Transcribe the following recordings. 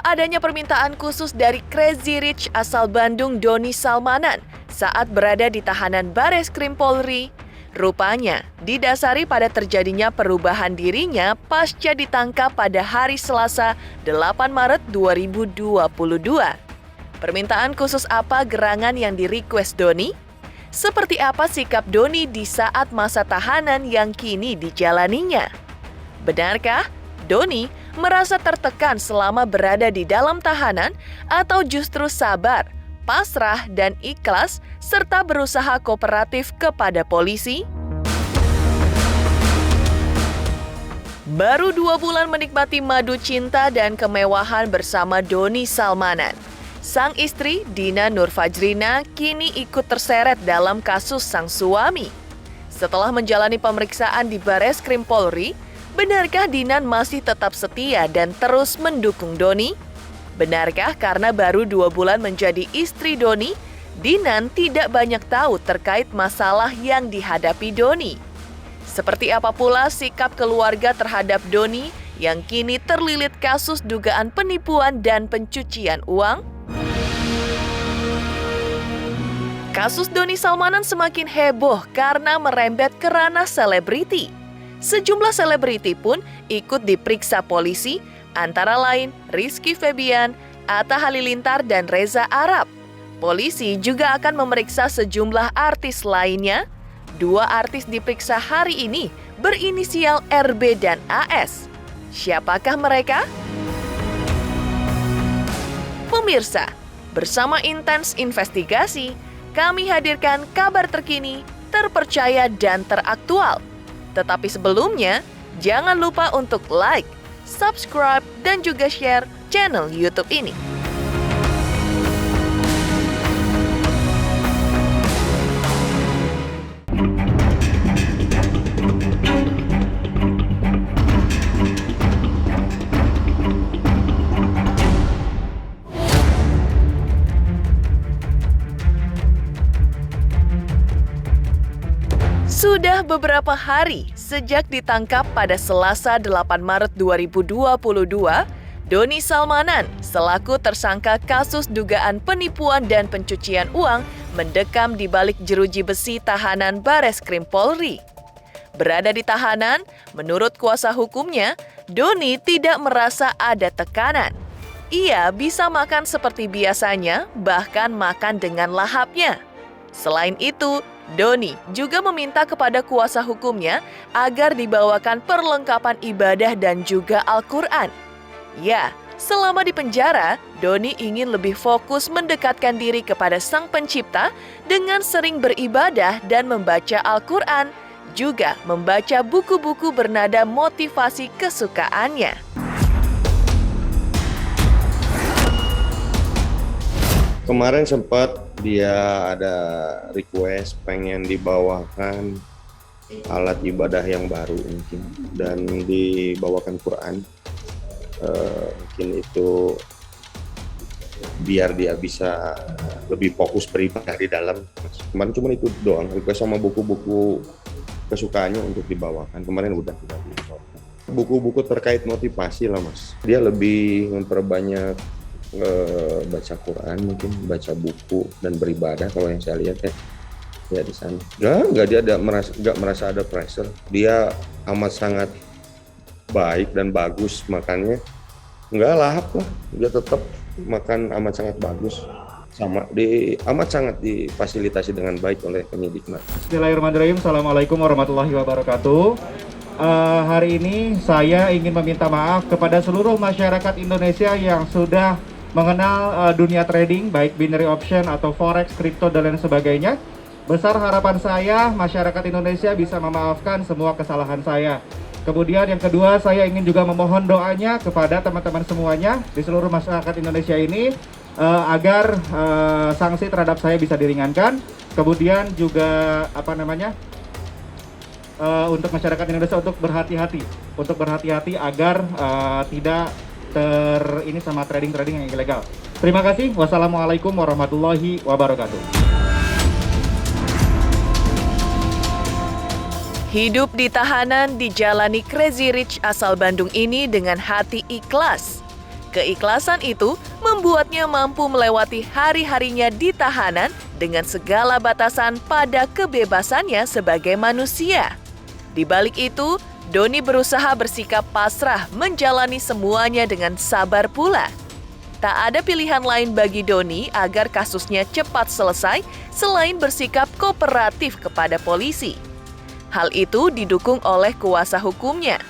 adanya permintaan khusus dari Crazy Rich asal Bandung Doni Salmanan saat berada di tahanan Bareskrim Polri, rupanya didasari pada terjadinya perubahan dirinya pasca ditangkap pada hari Selasa 8 Maret 2022. Permintaan khusus apa gerangan yang di-request Doni? Seperti apa sikap Doni di saat masa tahanan yang kini dijalaninya? Benarkah Doni merasa tertekan selama berada di dalam tahanan atau justru sabar, pasrah, dan ikhlas serta berusaha kooperatif kepada polisi? Baru 2 bulan menikmati madu cinta dan kemewahan bersama Doni Salmanan, sang istri Dina Nurfajrina kini ikut terseret dalam kasus sang suami. Setelah menjalani pemeriksaan di Bareskrim Polri, benarkah Dinan masih tetap setia dan terus mendukung Doni? Benarkah karena baru 2 bulan menjadi istri Doni, Dinan tidak banyak tahu terkait masalah yang dihadapi Doni? Seperti apa pula sikap keluarga terhadap Doni yang kini terlilit kasus dugaan penipuan dan pencucian uang? Kasus Doni Salmanan semakin heboh karena merembet ke ranah selebriti. Sejumlah selebriti pun ikut diperiksa polisi, antara lain Rizky Febian, Atta Halilintar, dan Reza Arab. Polisi juga akan memeriksa sejumlah artis lainnya. 2 artis diperiksa hari ini berinisial RB dan AS. Siapakah mereka? Pemirsa, bersama Intens Investigasi, kami hadirkan kabar terkini, terpercaya, dan teraktual. Tetapi sebelumnya, jangan lupa untuk like, subscribe, dan juga share channel YouTube ini. Sudah beberapa hari sejak ditangkap pada Selasa 8 Maret 2022, Doni Salmanan selaku tersangka kasus dugaan penipuan dan pencucian uang mendekam di balik jeruji besi tahanan Bareskrim Polri. Berada di tahanan, menurut kuasa hukumnya, Doni tidak merasa ada tekanan. Ia bisa makan seperti biasanya, bahkan makan dengan lahapnya. Selain itu, Doni juga meminta kepada kuasa hukumnya agar dibawakan perlengkapan ibadah dan juga Al-Quran. Ya, selama di penjara, Doni ingin lebih fokus mendekatkan diri kepada Sang Pencipta dengan sering beribadah dan membaca Al-Quran, juga membaca buku-buku bernada motivasi kesukaannya. Kemarin sempat dia ada request pengen dibawakan alat ibadah yang baru mungkin dan dibawakan Quran. Mungkin itu biar dia bisa lebih fokus beribadah di dalam. Kemarin cuma itu doang, request sama buku-buku kesukaannya untuk dibawakan. Kemarin udah dibawakan. Buku-buku terkait motivasi lah Mas. Dia lebih memperbanyak baca Quran, mungkin baca buku dan beribadah kalau yang saya lihat ya di sana. Nggak dia nggak merasa ada pressure. Dia amat sangat baik dan bagus makannya. Nggak lahap lah, dia tetap makan amat sangat bagus. Amat sangat difasilitasi dengan baik oleh penyidik. Bismillahirrahmanirrahim. Assalamualaikum warahmatullahi wabarakatuh. Hari ini saya ingin meminta maaf kepada seluruh masyarakat Indonesia yang sudah mengenal dunia trading, baik binary option atau forex, kripto, dan lain sebagainya. Besar harapan saya masyarakat Indonesia bisa memaafkan semua kesalahan saya. Kemudian yang kedua, saya ingin juga memohon doanya kepada teman-teman semuanya di seluruh masyarakat Indonesia ini agar sanksi terhadap saya bisa diringankan. Kemudian juga untuk masyarakat Indonesia untuk berhati-hati agar tidak ini sama trading yang ilegal. Terima kasih. Wassalamualaikum warahmatullahi wabarakatuh. Hidup di tahanan dijalani Crazy Rich asal Bandung ini dengan hati ikhlas. Keikhlasan itu membuatnya mampu melewati hari-harinya di tahanan dengan segala batasan pada kebebasannya sebagai manusia. Di balik itu, Doni berusaha bersikap pasrah menjalani semuanya dengan sabar pula. Tak ada pilihan lain bagi Doni agar kasusnya cepat selesai selain bersikap kooperatif kepada polisi. Hal itu didukung oleh kuasa hukumnya.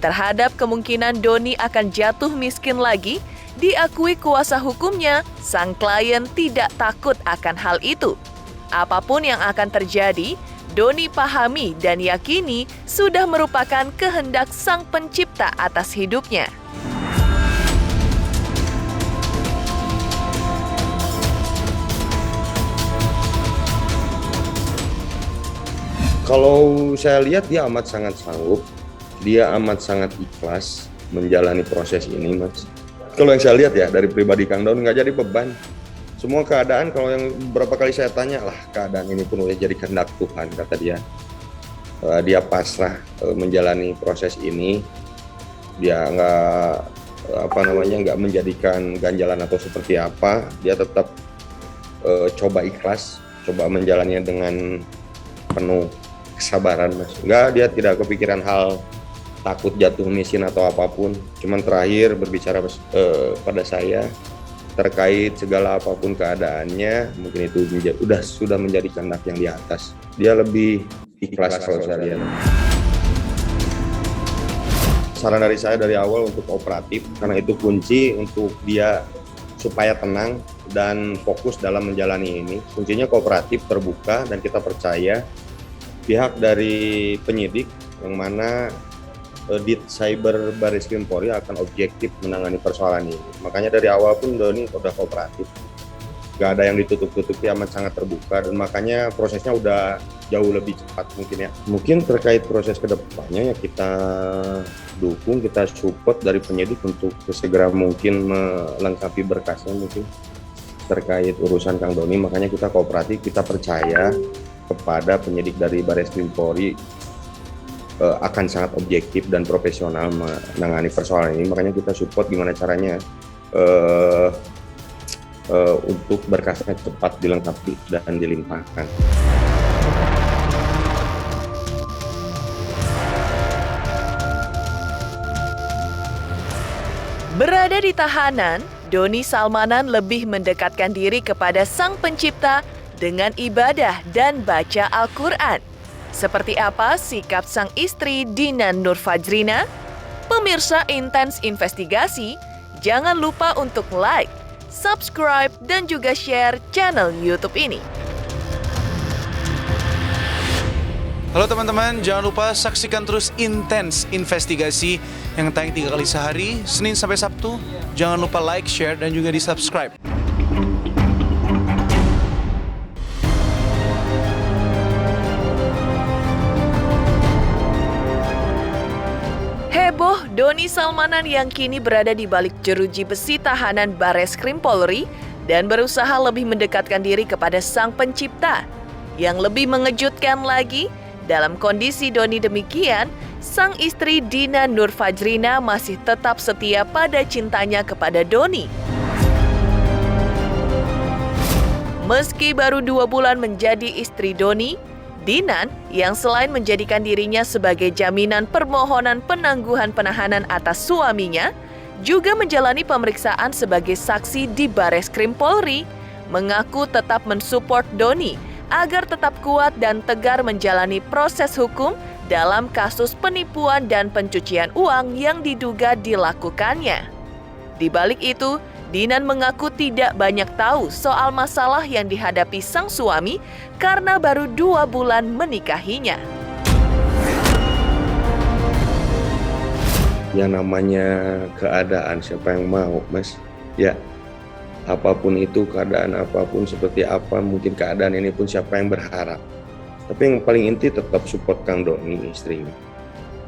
Terhadap kemungkinan Doni akan jatuh miskin lagi, diakui kuasa hukumnya, sang klien tidak takut akan hal itu. Apapun yang akan terjadi, Doni pahami dan yakini sudah merupakan kehendak Sang Pencipta atas hidupnya. Kalau saya lihat dia amat sangat sanggup, dia amat sangat ikhlas menjalani proses ini, Mas. Kalau yang saya lihat ya dari pribadi Kang Daun nggak jadi beban. Semua keadaan kalau yang beberapa kali saya tanya lah, keadaan ini pun udah jadi kehendak Tuhan, kata dia. Dia pasrah menjalani proses ini. Dia nggak menjadikan ganjalan atau seperti apa. Dia tetap coba ikhlas, coba menjalaninya dengan penuh kesabaran, Mas. Dia tidak kepikiran hal takut jatuh miskin atau apapun. Cuman terakhir berbicara pada saya terkait segala apapun keadaannya, mungkin itu sudah menjadi kehendak yang di atas. Dia lebih ikhlas kalau saya lihat. Saran dari saya dari awal untuk kooperatif, karena itu kunci untuk dia supaya tenang dan fokus dalam menjalani ini. Kuncinya kooperatif, terbuka, dan kita percaya pihak dari penyidik yang mana Dit Cyber Bareskrim Polri akan objektif menangani persoalan ini. Makanya dari awal pun Doni udah kooperatif. Gak ada yang ditutup-tutupi, amat sangat terbuka, dan makanya prosesnya udah jauh lebih cepat mungkin ya. Mungkin terkait proses kedepannya ya kita dukung, kita support dari penyidik untuk segera mungkin melengkapi berkasnya mungkin terkait urusan Kang Doni. Makanya kita kooperatif, kita percaya kepada penyidik dari Bareskrim Polri akan sangat objektif dan profesional menangani persoalan ini. Makanya kita support gimana caranya untuk berkasnya cepat dilengkapi dan dilimpahkan. Berada di tahanan, Doni Salmanan lebih mendekatkan diri kepada Sang Pencipta dengan ibadah dan baca Al-Quran. Seperti apa sikap sang istri Dinan Nurfajrina? Pemirsa Intens Investigasi, jangan lupa untuk like, subscribe, dan juga share channel YouTube ini. Halo teman-teman, jangan lupa saksikan terus Intens Investigasi yang tayang 3 kali sehari, Senin sampai Sabtu. Jangan lupa like, share, dan juga di-subscribe. Heboh Doni Salmanan yang kini berada di balik jeruji besi tahanan Bareskrim Polri dan berusaha lebih mendekatkan diri kepada Sang Pencipta. Yang lebih mengejutkan lagi, dalam kondisi Doni demikian, sang istri Dina Nurfajrina masih tetap setia pada cintanya kepada Doni. Meski baru 2 bulan menjadi istri Doni, Dinan yang selain menjadikan dirinya sebagai jaminan permohonan penangguhan penahanan atas suaminya, juga menjalani pemeriksaan sebagai saksi di Bareskrim Polri, mengaku tetap mensupport Doni agar tetap kuat dan tegar menjalani proses hukum dalam kasus penipuan dan pencucian uang yang diduga dilakukannya. Di balik itu, Dinan mengaku tidak banyak tahu soal masalah yang dihadapi sang suami karena baru 2 bulan menikahinya. Yang namanya keadaan siapa yang mau, Mas? Ya, apapun itu, keadaan apapun seperti apa, mungkin keadaan ini pun siapa yang berharap. Tapi yang paling inti tetap support Kang Doni, istrinya.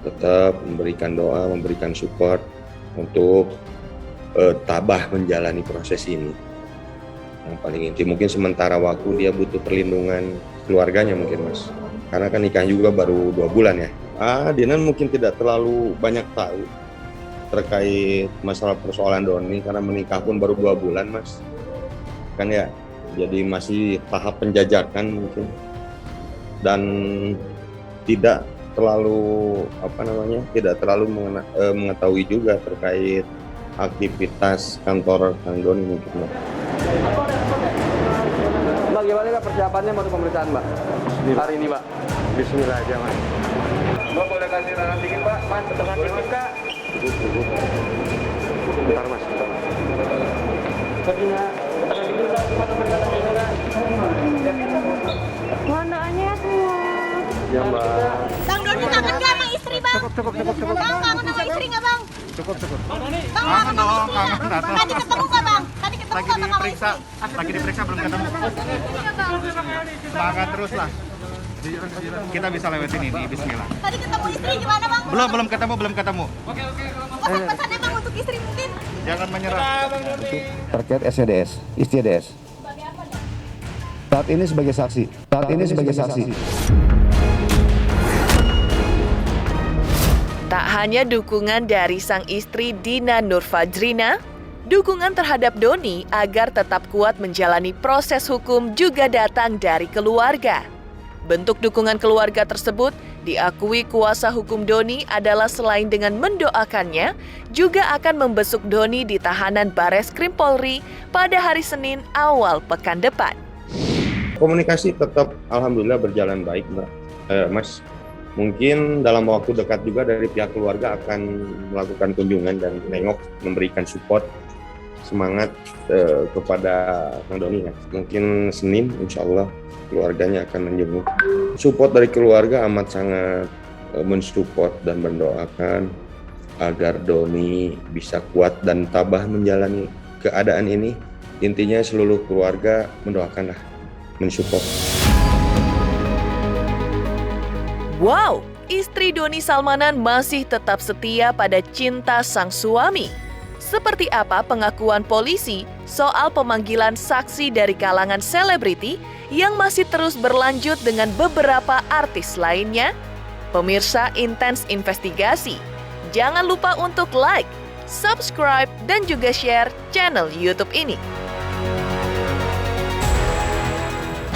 Tetap memberikan doa, memberikan support untuk tabah menjalani proses ini. Yang paling inti mungkin sementara waktu dia butuh perlindungan keluarganya mungkin, Mas. Karena kan nikah juga baru 2 bulan ya. Dinan mungkin tidak terlalu banyak tahu terkait masalah persoalan Doni, karena menikah pun baru 2 bulan Mas, kan ya, jadi masih tahap penjajakan mungkin, dan tidak terlalu mengetahui juga terkait aktivitas kantor Kang Doni mungkin Mbak. Mbak, gimana Mbak persiapannya untuk pemeriksaan Mbak hari ini Mbak? Bismillah aja Mas. Mbak boleh kasih tangan dikit Mbak? Mas, tangan dikit Kak. Bentar Mas, bentar. Kakinya, tangan dikit Mbak, Mohon doanya ya semua. ya Mbak. Bang Doni kangen gak sama istri bang? Cukup. Bang kangen sama istri gak bang? Cukup. Bang kangen sama istri gak? Tadi ketemu gak bang? Tadi ketemu gak bang sama istri? Lagi diperiksa belum ketemu. Semangat terus lah. Kita bisa lewatin ini, bismillah. Tadi ketemu istri gimana bang? Belum ketemu. Pesan pesannya bang untuk istri mungkin? Jangan menyerah. Terkait SCDS, ISTDS. Saat ini sebagai saksi. Tak hanya dukungan dari sang istri Dina Nurfajrina, dukungan terhadap Doni agar tetap kuat menjalani proses hukum juga datang dari keluarga. Bentuk dukungan keluarga tersebut diakui kuasa hukum Doni adalah selain dengan mendoakannya, juga akan membesuk Doni di tahanan Bareskrim Polri pada hari Senin awal pekan depan. Komunikasi tetap alhamdulillah berjalan baik Mbak. Mas, mungkin dalam waktu dekat juga dari pihak keluarga akan melakukan kunjungan dan nengok, memberikan support, semangat kepada Kang Doni ya. Mungkin Senin insya Allah keluarganya akan menjenguk. Support dari keluarga amat sangat mensupport dan mendoakan agar Doni bisa kuat dan tabah menjalani keadaan ini. Intinya seluruh keluarga mendoakanlah, mensupport. Wow, istri Doni Salmanan masih tetap setia pada cinta sang suami. Seperti apa pengakuan polisi soal pemanggilan saksi dari kalangan selebriti yang masih terus berlanjut dengan beberapa artis lainnya? Pemirsa Intens Investigasi, jangan lupa untuk like, subscribe, dan juga share channel YouTube ini.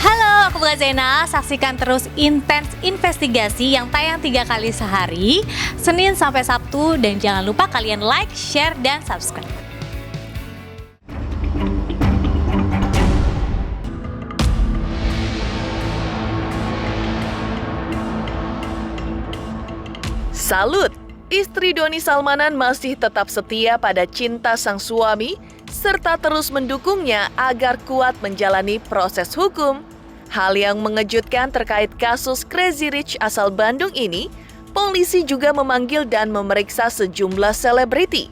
Halo, aku Mbak Zena. Saksikan terus Intens Investigasi yang tayang 3 kali sehari, Senin sampai Sabtu, dan jangan lupa kalian like, share, dan subscribe. Salut! Istri Doni Salmanan masih tetap setia pada cinta sang suami serta terus mendukungnya agar kuat menjalani proses hukum. Hal yang mengejutkan terkait kasus Crazy Rich asal Bandung ini, polisi juga memanggil dan memeriksa sejumlah selebriti.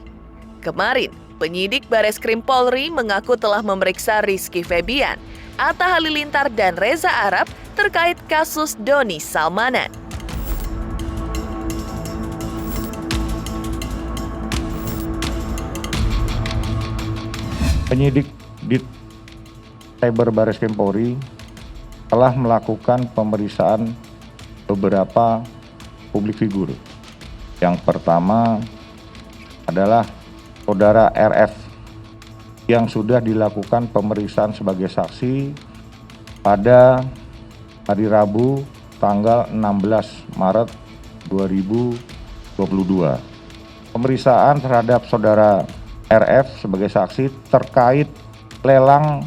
Kemarin, penyidik Bareskrim Polri mengaku telah memeriksa Rizky Febian, Atta Halilintar, dan Reza Arab terkait kasus Doni Salmanan. Penyidik di Cyber Bareskrim Polri telah melakukan pemeriksaan beberapa publik figur. Yang pertama adalah saudara RF yang sudah dilakukan pemeriksaan sebagai saksi pada hari Rabu tanggal 16 Maret 2022. Pemeriksaan terhadap saudara RF sebagai saksi terkait lelang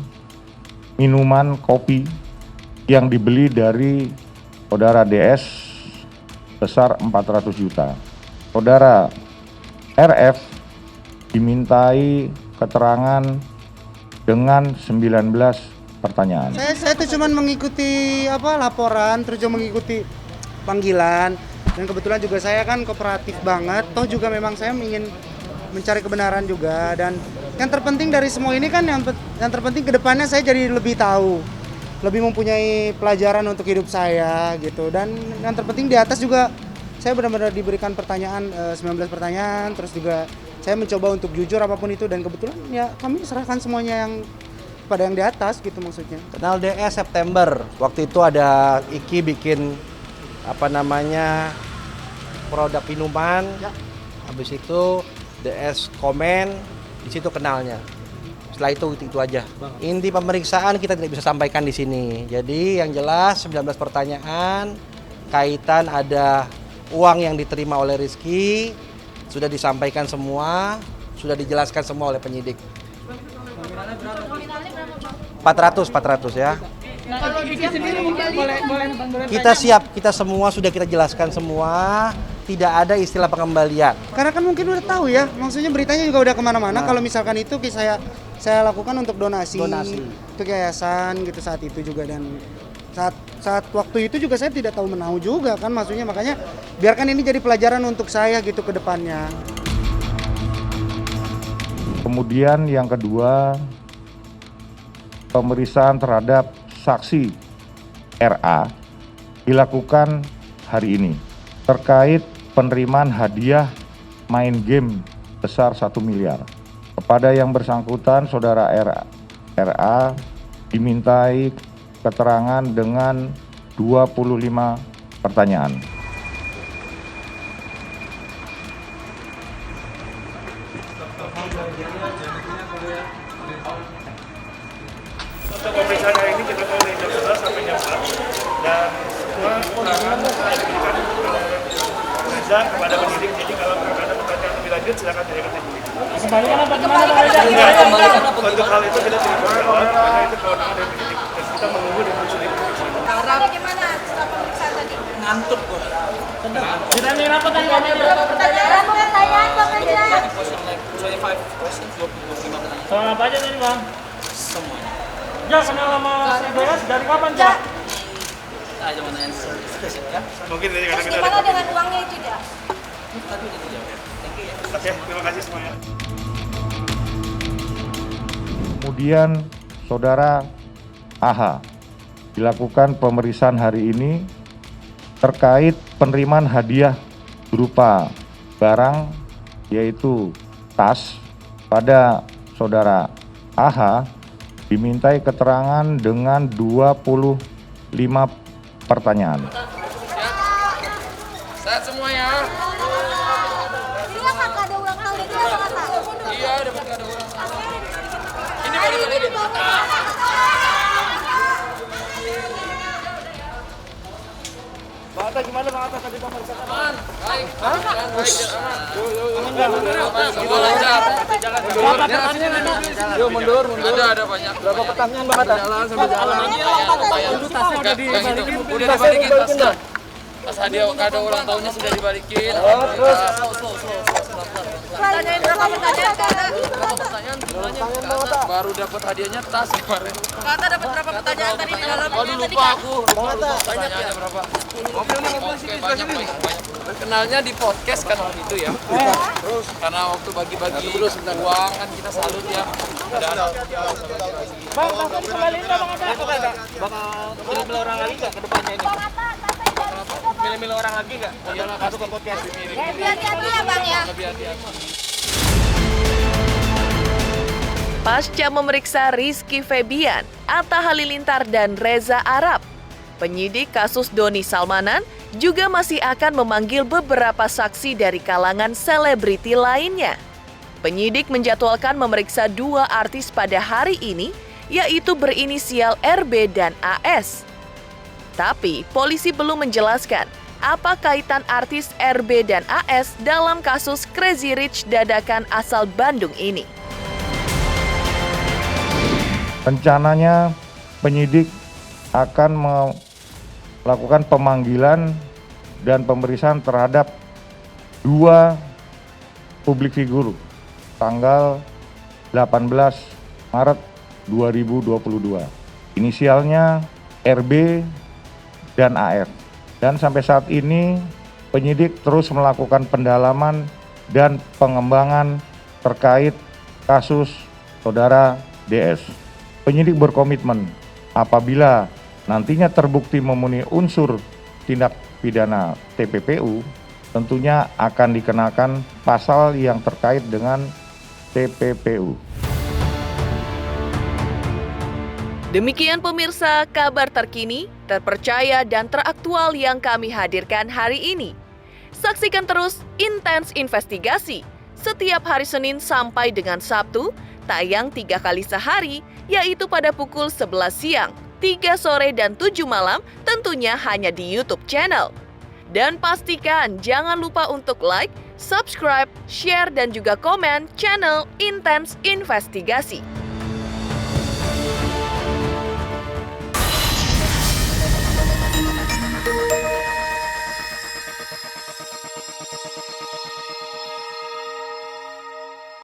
minuman kopi yang dibeli dari saudara DS besar 400 juta. Saudara RF dimintai keterangan dengan 19 pertanyaan. Saya tuh cuma mengikuti laporan, terus juga mengikuti panggilan, dan kebetulan juga saya kan kooperatif banget. Toh juga memang saya ingin mencari kebenaran juga, dan yang terpenting dari semua ini kan yang terpenting kedepannya saya jadi lebih tahu, lebih mempunyai pelajaran untuk hidup saya gitu. Dan yang terpenting di atas juga saya benar-benar diberikan pertanyaan 19 pertanyaan, terus juga saya mencoba untuk jujur apapun itu, dan kebetulan ya kami serahkan semuanya yang pada yang di atas gitu maksudnya. Kenal DS September, waktu itu ada Iki bikin produk minuman, habis itu DS komen, di situ kenalnya. Setelah itu aja. Inti pemeriksaan kita tidak bisa sampaikan di sini. Jadi yang jelas 19 pertanyaan kaitan ada uang yang diterima oleh Rizky sudah disampaikan semua, sudah dijelaskan semua oleh penyidik. 400 ya. Kalau di sendiri mungkin boleh Kita siap, kita semua sudah kita jelaskan semua, tidak ada istilah pengembalian. Karena kan mungkin udah tahu ya, maksudnya beritanya juga udah kemana-mana. Kalau misalkan itu saya lakukan untuk donasi untuk yayasan gitu saat itu juga, dan saat waktu itu juga saya tidak tahu menahu juga kan, maksudnya makanya biarkan ini jadi pelajaran untuk saya gitu ke depannya. Kemudian yang kedua, pemeriksaan terhadap saksi RA dilakukan hari ini terkait penerimaan hadiah main game besar 1 miliar. Kepada yang bersangkutan, saudara RA dimintai keterangan dengan 25 pertanyaan. Untuk pemeriksaan hari ini kita mulai jam 11 sampai jam 4 dan semua keterangan diberikan Reza kepada penyidik. Jadi kalau ada pertanyaan lebih lanjut silakan tanyakan ke penyidik. Kembalikan apa gimana Pak Reza? Untuk hal itu kita tidak bisa jawab karena itu kewenangan dari penyidik dan kita menunggu dengan sulit pemeriksaan. Bagaimana setelah pemeriksaan tadi? Ngantuk gua. Ditanya apa tadi? Berapa pertanyaan Bang Reza? Soal apa aja tadi Bang? Semuanya. Ya, kenal sama Beres dari kapan, Jak? Aja mau nanya ya. Mungkin dari Terus gimana dengan uangnya itu, Jak? Tadi udah dijawab ya. Thank you ya. Oke, terima kasih semuanya. Kemudian saudara AH dilakukan pemeriksaan hari ini terkait penerimaan hadiah berupa barang yaitu tas. Pada saudara AH dimintai keterangan dengan 25 pertanyaan. Sehat semua ya. Iya, Kakak ada ulang tahun itu ya, Kakak? Iya, dapat kado ulang tahun. Ini mau dibalik. Bang Atta gimana Bang Atta tadi pemeriksaan? Aman, baik. Hah? Baik, aman. Yuk, lancar. Berapa pertanyaan? Yuk, mundur. Ada banyak. Berapa pertanyaan Bang Atta? Jalan sampai jalan. Udah dibalikin tasnya. Tas hadiah kado ulang tahunnya sudah dibalikin. Terus. Tanyain berapa pertanyaan, Kak? Berapa pertanyaan? Baru dapat hadiahnya tas kemarin. Kakak dapat berapa pertanyaan tadi di dalam? Waduh lupa aku. Pertanyaannya berapa? Oke, banyak. Kenalnya di podcast kan waktu itu ya. Terus karena waktu bagi-bagi uang kan kita salut ya. Bang, langsung dikembaliin nggak Bang Atta? Bakal milih-milih orang lagi nggak ke depannya ini? Milih-milih orang lagi nggak? Iyalah, masuk ke podcast. Lebih hati-hati ya, Bang ya. Lebih hati-hati. Pasca memeriksa Rizky Febian, Atta Halilintar, dan Reza Arab, penyidik kasus Doni Salmanan juga masih akan memanggil beberapa saksi dari kalangan selebriti lainnya. Penyidik menjadwalkan memeriksa 2 artis pada hari ini, yaitu berinisial RB dan AS. Tapi polisi belum menjelaskan apa kaitan artis RB dan AS dalam kasus Crazy Rich dadakan asal Bandung ini. Rencananya penyidik akan melakukan pemanggilan dan pemeriksaan terhadap 2 publik figur tanggal 18 Maret 2022. Inisialnya RB dan AR. Dan sampai saat ini penyidik terus melakukan pendalaman dan pengembangan terkait kasus saudara DS. Penyidik berkomitmen apabila nantinya terbukti memenuhi unsur tindak pidana TPPU, tentunya akan dikenakan pasal yang terkait dengan TPPU. Demikian pemirsa, kabar terkini, terpercaya dan teraktual yang kami hadirkan hari ini. Saksikan terus Intens Investigasi setiap hari Senin sampai dengan Sabtu, tayang 3 kali sehari, yaitu pada pukul 11 siang, 3 sore, dan 7 malam, tentunya hanya di YouTube channel. Dan pastikan jangan lupa untuk like, subscribe, share, dan juga komen channel Intense Investigasi.